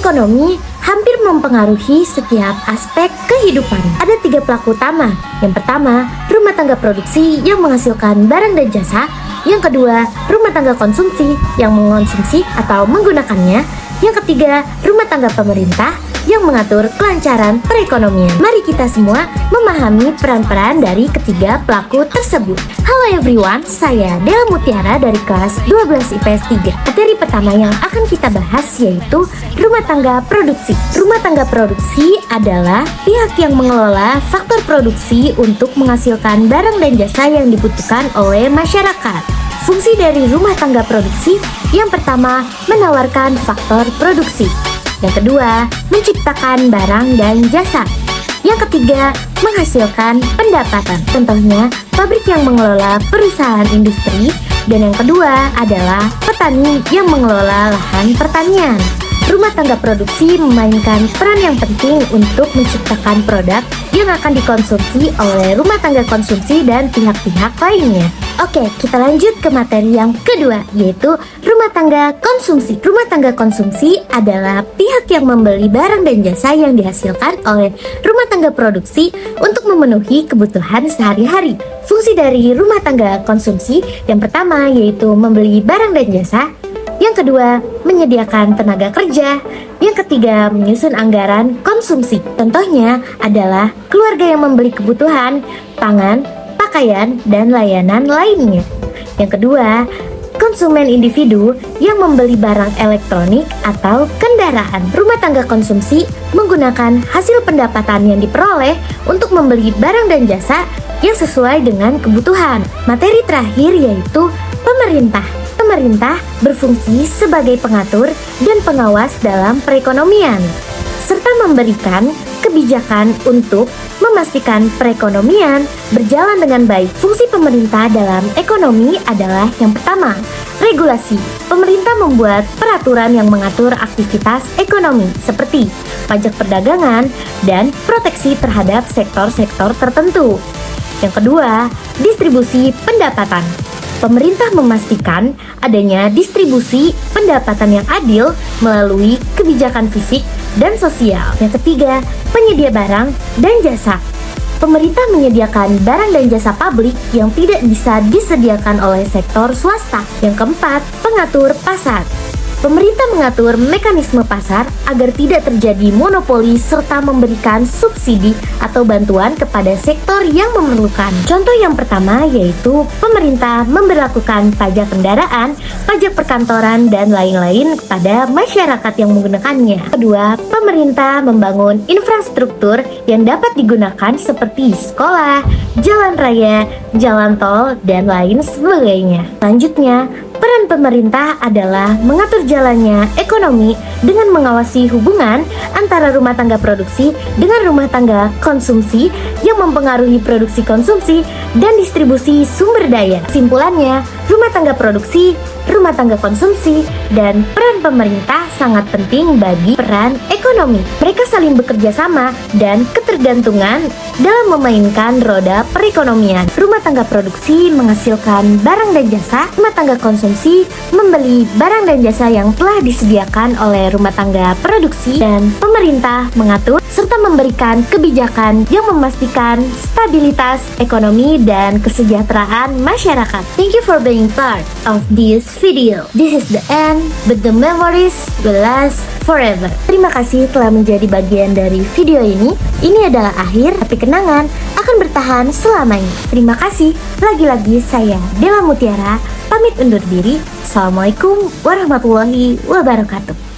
ekonomi hampir mempengaruhi setiap aspek kehidupan. Ada 3 pelaku utama. Yang pertama, rumah tangga produksi yang menghasilkan barang dan jasa. Yang kedua, rumah tangga konsumsi yang mengonsumsi atau menggunakannya. Yang ketiga, rumah tangga pemerintah yang mengatur kelancaran perekonomian. Mari kita semua memahami peran-peran dari ketiga pelaku tersebut. Halo everyone, saya Dela Mutiara dari kelas 12 IPS 3. Materi pertama yang akan kita bahas yaitu rumah tangga produksi. Rumah tangga produksi adalah pihak yang mengelola faktor produksi untuk menghasilkan barang dan jasa yang dibutuhkan oleh masyarakat. Fungsi dari rumah tangga produksi yang pertama, menawarkan faktor produksi. Yang kedua, menciptakan barang dan jasa. Yang ketiga, menghasilkan pendapatan. Contohnya, pabrik yang mengelola perusahaan industri. Dan yang kedua adalah petani yang mengelola lahan pertanian. Rumah tangga produksi memainkan peran yang penting untuk menciptakan produk yang akan dikonsumsi oleh rumah tangga konsumsi dan pihak-pihak lainnya. Oke, kita lanjut ke materi yang kedua, yaitu rumah tangga konsumsi. Rumah tangga konsumsi adalah pihak yang membeli barang dan jasa yang dihasilkan oleh rumah tangga produksi untuk memenuhi kebutuhan sehari-hari. Fungsi dari rumah tangga konsumsi yang pertama yaitu membeli barang dan jasa. Yang kedua, menyediakan tenaga kerja. Yang ketiga, menyusun anggaran konsumsi. Contohnya adalah keluarga yang membeli kebutuhan, pangan, pakaian, dan layanan lainnya. Yang kedua, konsumen individu yang membeli barang elektronik atau kendaraan. Rumah tangga konsumsi menggunakan hasil pendapatan yang diperoleh untuk membeli barang dan jasa yang sesuai dengan kebutuhan. Materi terakhir yaitu pemerintah. Pemerintah berfungsi sebagai pengatur dan pengawas dalam perekonomian, serta memberikan kebijakan untuk memastikan perekonomian berjalan dengan baik. Fungsi pemerintah dalam ekonomi adalah yang pertama, regulasi. Pemerintah membuat peraturan yang mengatur aktivitas ekonomi seperti pajak perdagangan dan proteksi terhadap sektor-sektor tertentu. Yang kedua, distribusi pendapatan. Pemerintah memastikan adanya distribusi pendapatan yang adil melalui kebijakan fisik dan sosial. Yang ketiga, penyedia barang dan jasa. Pemerintah menyediakan barang dan jasa publik yang tidak bisa disediakan oleh sektor swasta. Yang keempat, pengatur pasar. Pemerintah mengatur mekanisme pasar agar tidak terjadi monopoli serta memberikan subsidi atau bantuan kepada sektor yang memerlukan. Contoh yang pertama yaitu pemerintah memberlakukan pajak kendaraan, pajak perkantoran, dan lain-lain kepada masyarakat yang menggunakannya. Kedua, pemerintah membangun infrastruktur yang dapat digunakan seperti sekolah, jalan raya, jalan tol, dan lain sebagainya. Selanjutnya, peran pemerintah adalah mengatur jalannya ekonomi dengan mengawasi hubungan antara rumah tangga produksi dengan rumah tangga konsumsi yang mempengaruhi produksi konsumsi dan distribusi sumber daya. Kesimpulannya, rumah tangga produksi, rumah tangga konsumsi, dan peran pemerintah sangat penting bagi peran ekonomi. Mereka saling bekerja sama dan ketergantungan dalam memainkan roda perekonomian. Rumah tangga produksi menghasilkan barang dan jasa, rumah tangga konsumsi membeli barang dan jasa yang telah disediakan oleh rumah tangga produksi, dan pemerintah mengatur serta memberikan kebijakan yang memastikan stabilitas ekonomi dan kesejahteraan masyarakat. Thank you for being part of this video. This is the end, but the memories will last forever. Terima kasih telah menjadi bagian dari video ini. Ini adalah akhir, tapi kenangan akan bertahan selamanya. Terima kasih. Lagi-lagi saya Dela Mutiara pamit undur diri. Assalamualaikum warahmatullahi wabarakatuh.